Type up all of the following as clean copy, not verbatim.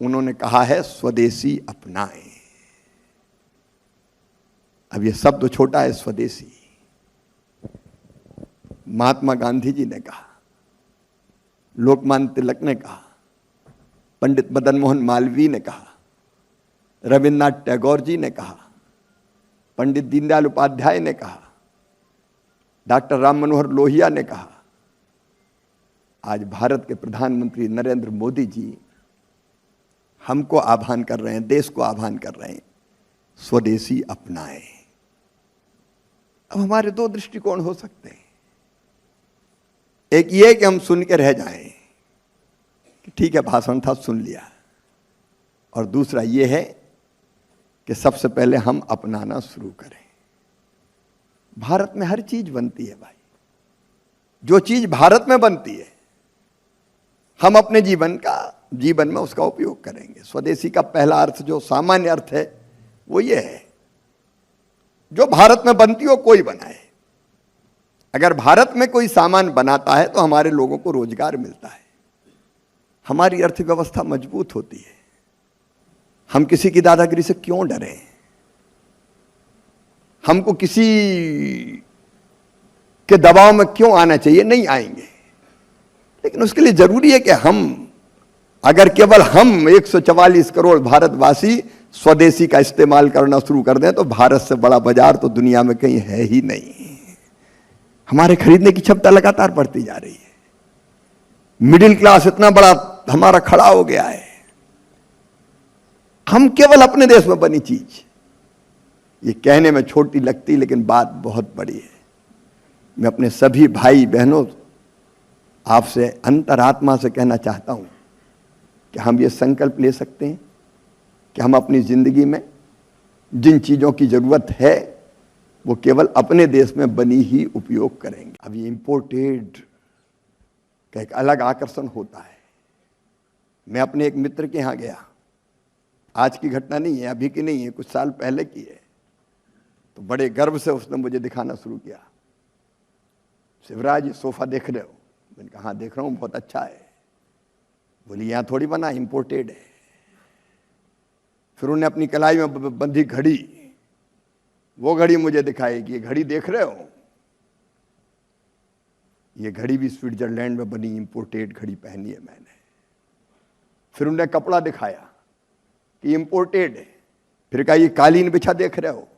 उन्होंने कहा है स्वदेशी अपनाएं। अब ये शब्द छोटा है, स्वदेशी। महात्मा गांधी जी ने कहा, लोकमान्य तिलक ने कहा, पंडित मदन मोहन मालवीय ने कहा, रविन्द्रनाथ टैगोर जी ने कहा, पंडित दीनदयाल उपाध्याय ने कहा, डॉक्टर राम मनोहर लोहिया ने कहा। आज भारत के प्रधानमंत्री नरेंद्र मोदी जी हमको आह्वान कर रहे हैं, देश को आह्वान कर रहे हैं, स्वदेशी अपनाएं। अब हमारे दो दृष्टिकोण हो सकते हैं। एक ये कि हम सुन के रह जाएं कि ठीक है, भाषण था, सुन लिया। और दूसरा ये है कि सबसे पहले हम अपनाना शुरू करें। भारत में हर चीज बनती है भाई। जो चीज भारत में बनती है हम अपने जीवन में उसका उपयोग करेंगे। स्वदेशी का पहला अर्थ, जो सामान्य अर्थ है, वो ये है, जो भारत में बनती हो कोई बनाए। अगर भारत में कोई सामान बनाता है तो हमारे लोगों को रोजगार मिलता है, हमारी अर्थव्यवस्था मजबूत होती है। हम किसी की दादागिरी से क्यों डरें? हमको किसी के दबाव में क्यों आना चाहिए? नहीं आएंगे। लेकिन उसके लिए जरूरी है कि अगर केवल हम 144 करोड़ भारतवासी स्वदेशी का इस्तेमाल करना शुरू कर दें तो भारत से बड़ा बाजार तो दुनिया में कहीं है ही नहीं। हमारे खरीदने की क्षमता लगातार बढ़ती जा रही है। मिडिल क्लास इतना बड़ा हमारा खड़ा हो गया है। हम केवल अपने देश में बनी चीज, ये कहने में छोटी लगती लेकिन बात बहुत बड़ी है। मैं अपने सभी भाई बहनों आपसे अंतरात्मा से कहना चाहता हूं कि हम ये संकल्प ले सकते हैं कि हम अपनी जिंदगी में जिन चीजों की जरूरत है वो केवल अपने देश में बनी ही उपयोग करेंगे। अब ये इंपोर्टेड का एक अलग आकर्षण होता है। मैं अपने एक मित्र के यहां गया, आज की घटना नहीं है, अभी की नहीं है, कुछ साल पहले की है। तो बड़े गर्व से उसने मुझे दिखाना शुरू किया, शिवराज ये सोफा देख रहे हो? मैंने कहा हाँ देख रहा हूँ, बहुत अच्छा है। बोली यहाँ थोड़ी बना, इंपोर्टेड है। फिर उन्होंने अपनी कलाई में बंधी घड़ी, वो घड़ी मुझे दिखाई कि ये घड़ी देख रहे हो, ये घड़ी भी स्विट्जरलैंड में बनी इंपोर्टेड घड़ी पहनी है मैंने। फिर उन्होंने कपड़ा दिखाया कि इंपोर्टेड है। फिर कहा ये कालीन बिछा देख रहे हो,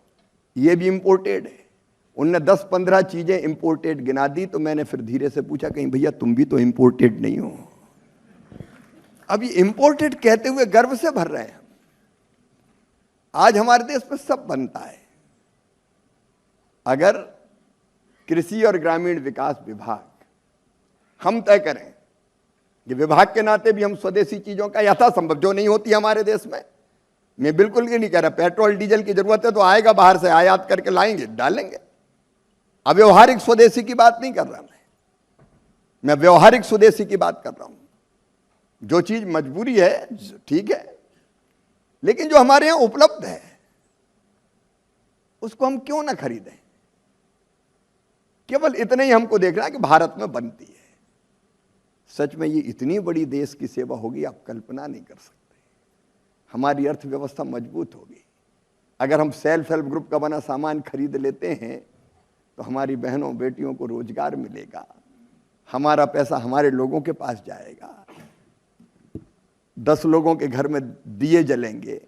ये भी इंपोर्टेड है। उनने 10-15 चीजें इंपोर्टेड गिना दी। तो मैंने फिर धीरे से पूछा, कहीं भैया तुम भी तो इंपोर्टेड नहीं हो? अब ये इंपोर्टेड कहते हुए गर्व से भर रहे हैं। आज हमारे देश में सब बनता है। अगर कृषि और ग्रामीण विकास विभाग हम तय करें कि विभाग के नाते भी हम स्वदेशी चीजों का यथासंभव, जो नहीं होती हमारे देश में, मैं बिल्कुल ये नहीं कह रहा पेट्रोल डीजल की जरूरत है तो आएगा बाहर से, आयात करके लाएंगे, डालेंगे। अब व्यवहारिक स्वदेशी की बात नहीं कर रहा मैं व्यवहारिक स्वदेशी की बात कर रहा हूं। जो चीज मजबूरी है ठीक है, लेकिन जो हमारे यहां उपलब्ध है उसको हम क्यों ना खरीदें? केवल इतना ही हमको देखना है कि भारत में बनती है। सच में ये इतनी बड़ी देश की सेवा होगी, आप कल्पना नहीं कर सकते। हमारी अर्थव्यवस्था मजबूत होगी। अगर हम सेल्फ हेल्प ग्रुप का बना सामान खरीद लेते हैं तो हमारी बहनों बेटियों को रोजगार मिलेगा, हमारा पैसा हमारे लोगों के पास जाएगा, 10 लोगों के घर में दिए जलेंगे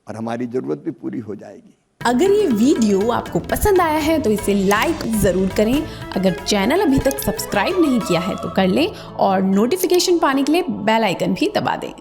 और हमारी जरूरत भी पूरी हो जाएगी। अगर ये वीडियो आपको पसंद आया है तो इसे लाइक जरूर करें। अगर चैनल अभी तक सब्सक्राइब नहीं किया है तो कर लें और नोटिफिकेशन पाने के लिए बेल आइकन भी दबा दें।